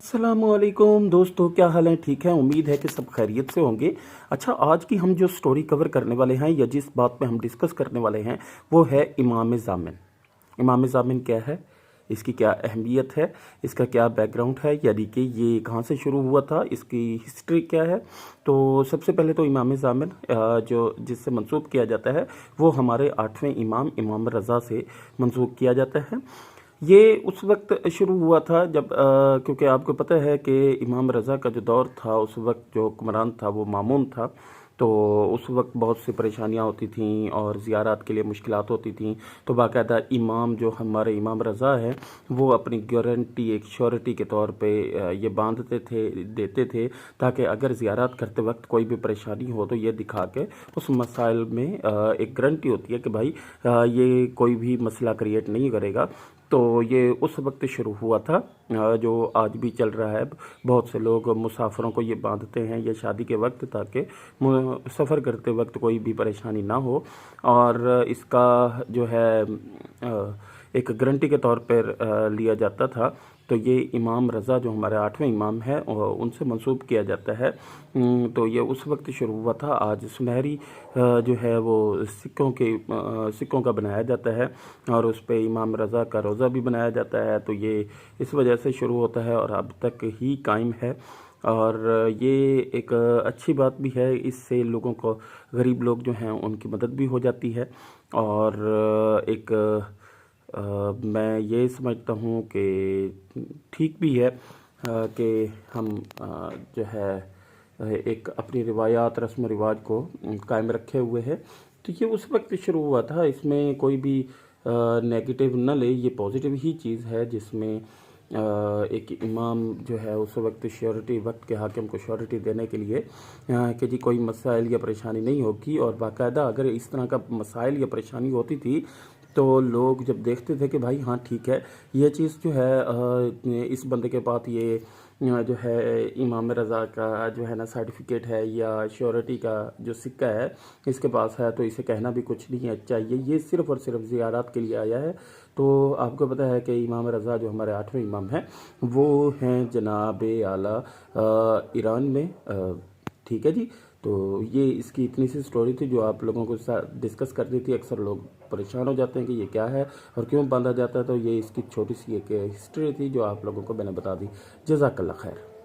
अस्सलामुअलैकुम दोस्तों, क्या हाल है? ठीक है, उम्मीद है कि सब खैरियत से होंगे। अच्छा, आज की हम जो स्टोरी कवर करने वाले हैं या जिस बात पे हम डिस्कस करने वाले हैं वो है इमाम ज़ामिन। इमाम ज़ामिन क्या है, इसकी क्या अहमियत है, इसका क्या बैकग्राउंड है, यानी कि ये कहाँ से शुरू हुआ था, इसकी हिस्ट्री क्या है। तो सबसे पहले तो इमाम ज़ामिन जो जिससे मंसूब किया जाता है वो हमारे 8वें इमाम रज़ा से मंसूब किया जाता है। ये उस वक्त शुरू हुआ था जब क्योंकि आपको पता है कि इमाम रज़ा का जो दौर था उस वक्त जो हुक्मरान था वो मामून था। तो उस वक्त बहुत सी परेशानियां होती थीं और ज़ियारत के लिए मुश्किलात होती थीं। तो बाकायदा इमाम जो हमारे इमाम रज़ा है वो अपनी गारंटी एक श्योरिटी के तौर पे ये बांधते थे, देते थे, ताकि अगर ज़ियारत करते वक्त कोई भी परेशानी हो तो ये दिखा के उस मसाइल में एक गारंटी होती है कि भाई ये कोई भी मसला क्रिएट नहीं करेगा। तो ये उस वक्त शुरू हुआ था जो आज भी चल रहा है। बहुत से लोग मुसाफिरों को ये बांधते हैं या शादी के वक्त, ताकि सफ़र करते वक्त कोई भी परेशानी ना हो। और इसका जो है एक गारंटी के तौर पर लिया जाता था। तो ये इमाम रज़ा जो हमारे 8वें इमाम हैं उनसे मंसूब किया जाता है। तो ये उस वक्त शुरू हुआ था। आज सुनहरी जो है वो सिक्कों का बनाया जाता है और उस पर इमाम रज़ा का रोज़ा भी बनाया जाता है। तो ये इस वजह से शुरू होता है और अब तक ही कायम है। और ये एक अच्छी बात भी है, इससे लोगों को, गरीब लोग जो हैं उनकी मदद भी हो जाती है। और एक मैं ये समझता हूँ कि ठीक भी है कि हम जो है एक अपनी रिवायात रस्म रिवाज को कायम रखे हुए हैं। तो ये उस वक्त शुरू हुआ था, इसमें कोई भी नेगेटिव न ले, ये पॉजिटिव ही चीज़ है जिसमें एक इमाम जो है उस वक्त श्योरिटी, वक्त के हाकिम को श्योरिटी देने के लिए कि जी कोई मसाइल या परेशानी नहीं होगी। और बाकायदा अगर इस तरह का मसाइल या परेशानी होती थी तो लोग जब देखते थे कि भाई हाँ ठीक है, ये चीज़ जो है इस बंदे के पास ये जो है इमाम रज़ा का जो है ना सर्टिफिकेट है या श्योरिटी का जो सिक्का है इसके पास है, तो इसे कहना भी कुछ नहीं है चाहिए, ये सिर्फ़ और सिर्फ ज़ियारत के लिए आया है। तो आपको पता है कि इमाम रज़ा जो हमारे 8वें इमाम हैं वो हैं जनाब आला ईरान में। ठीक है जी। तो ये इसकी इतनी सी स्टोरी थी जो आप लोगों को साथ डिस्कस करनी थी। अक्सर लोग परेशान हो जाते हैं कि ये क्या है और क्यों बांधा जाता है, तो ये इसकी छोटी सी एक हिस्ट्री थी जो आप लोगों को मैंने बता दी। जज़ाकल्लाह खैर।